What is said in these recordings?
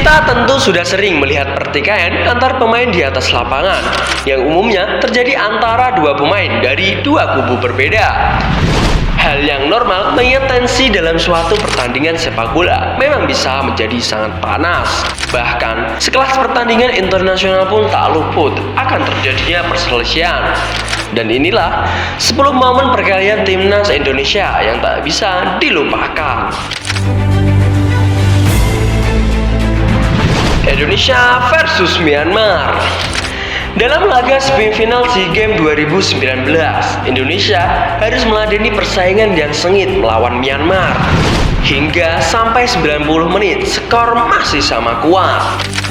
Kita tentu sudah sering melihat pertikaian antar pemain di atas lapangan yang umumnya terjadi antara dua pemain dari dua kubu berbeda. Hal yang normal mengingat tensi dalam suatu pertandingan sepak bola memang bisa menjadi sangat panas. Bahkan, sekelas pertandingan internasional pun tak luput akan terjadinya perselisihan. Dan inilah 10 momen perkelahian timnas Indonesia yang tak bisa dilupakan. Indonesia versus Myanmar. Dalam laga semifinal SEA Games 2019, Indonesia harus meladeni persaingan yang sengit melawan Myanmar. Hingga sampai 90 menit, skor masih sama kuat.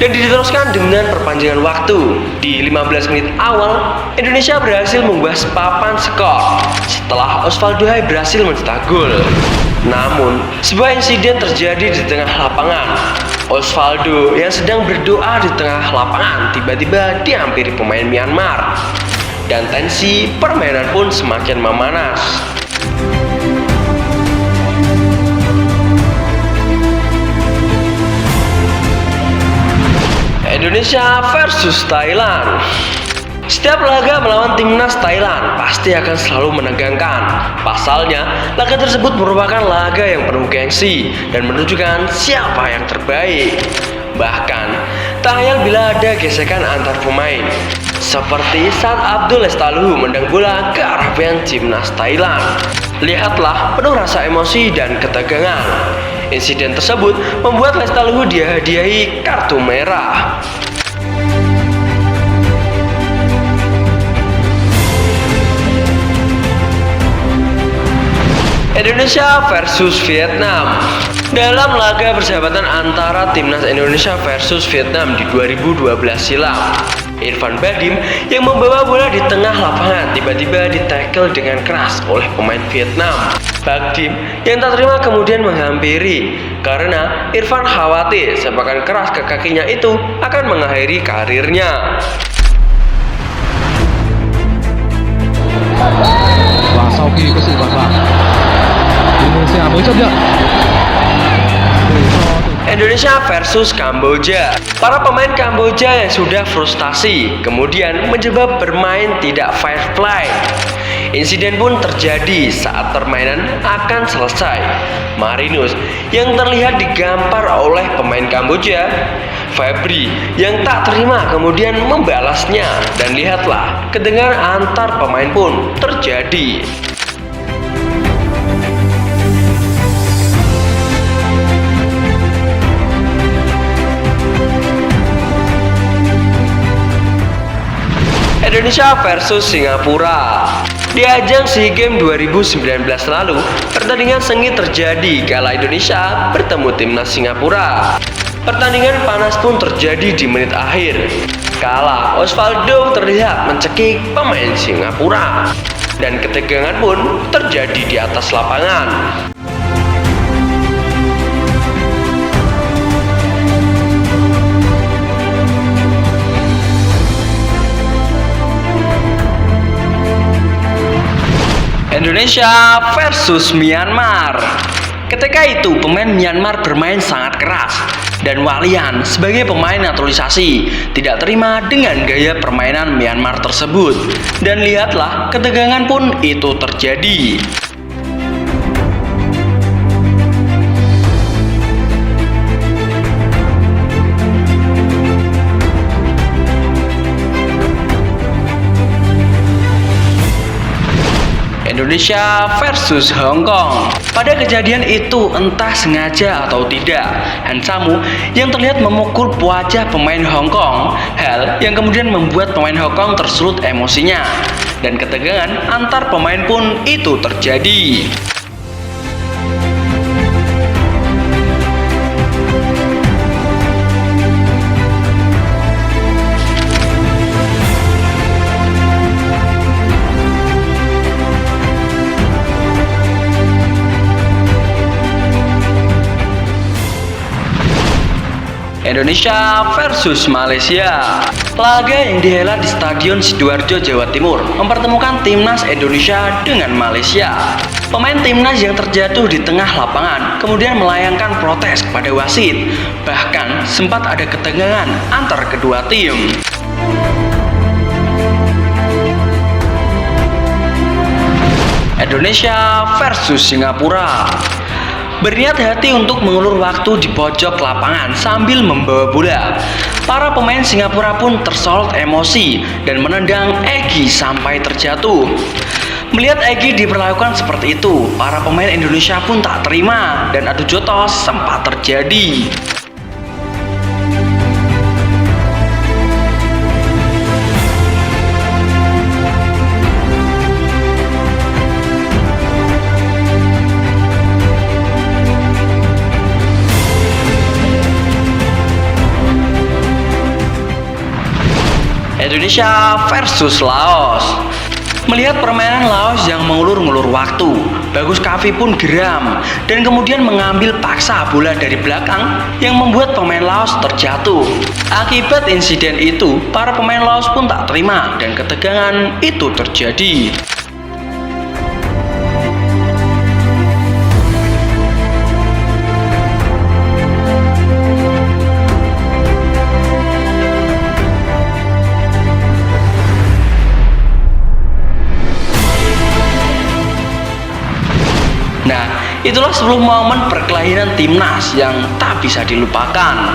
Dan diteruskan dengan perpanjangan waktu. Di 15 menit awal, Indonesia berhasil mengubah papan skor setelah Osvaldo Hai berhasil mencetak gol. Namun, sebuah insiden terjadi di tengah lapangan. Osvaldo yang sedang berdoa di tengah lapangan tiba-tiba dihampiri pemain Myanmar. Dan tensi permainan pun semakin memanas. Indonesia versus Thailand. Setiap laga melawan timnas Thailand pasti akan selalu menegangkan. Pasalnya, laga tersebut merupakan laga yang penuh gengsi dan menunjukkan siapa yang terbaik. Bahkan, tak hayal bila ada gesekan antar pemain. Seperti saat Abdul Lestaluhu mendang bola ke arah bench timnas Thailand. Lihatlah penuh rasa emosi dan ketegangan. Insiden tersebut membuat Lestaluhu dihadiahi kartu merah. Indonesia versus Vietnam. Dalam laga persahabatan antara timnas Indonesia versus Vietnam di 2012 silam, Irfan Bahdim yang membawa bola di tengah lapangan tiba-tiba ditackle dengan keras oleh pemain Vietnam. Bahdim yang tak terima kemudian menghampiri karena Irfan khawatir sepakan keras ke kakinya itu akan mengakhiri karirnya. Indonesia versus Kamboja. Para pemain Kamboja yang sudah frustasi kemudian mencoba bermain tidak fair play. Insiden pun terjadi saat permainan akan selesai. Marinus yang terlihat digampar oleh pemain Kamboja. Febri yang tak terima kemudian membalasnya. Dan lihatlah, ketegangan antar pemain pun terjadi. Indonesia versus Singapura. Di ajang SEA Games 2019 lalu, pertandingan sengit terjadi kala Indonesia bertemu timnas Singapura. Pertandingan panas pun terjadi di menit akhir, kala Osvaldo terlihat mencekik pemain Singapura. Dan ketegangan pun terjadi di atas lapangan. Indonesia versus Myanmar. Ketika itu pemain Myanmar bermain sangat keras dan Walian sebagai pemain naturalisasi tidak terima dengan gaya permainan Myanmar tersebut. Dan lihatlah, ketegangan pun itu terjadi. Indonesia versus Hong Kong. Pada kejadian itu entah sengaja atau tidak, Han Samu yang terlihat memukul wajah pemain Hong Kong, hal yang kemudian membuat pemain Hong Kong tersulut emosinya. Dan ketegangan antar pemain pun itu terjadi. Indonesia versus Malaysia. Laga yang dihelat di Stadion Sidoarjo, Jawa Timur mempertemukan timnas Indonesia dengan Malaysia. Pemain timnas yang terjatuh di tengah lapangan kemudian melayangkan protes kepada wasit. Bahkan sempat ada ketegangan antar kedua tim. Indonesia versus Singapura. Berniat hati untuk mengulur waktu di pojok lapangan sambil membawa bola. Para pemain Singapura pun tersolot emosi dan menendang Egy sampai terjatuh. Melihat Egy diperlakukan seperti itu, para pemain Indonesia pun tak terima dan adu jotos sempat terjadi. Indonesia versus Laos. Melihat permainan Laos yang mengulur-ngulur waktu, Bagus Kavi pun geram dan kemudian mengambil paksa bola dari belakang yang membuat pemain Laos terjatuh. Akibat insiden itu, para pemain Laos pun tak terima dan ketegangan itu terjadi. Nah, itulah 10 momen perkelahian timnas yang tak bisa dilupakan.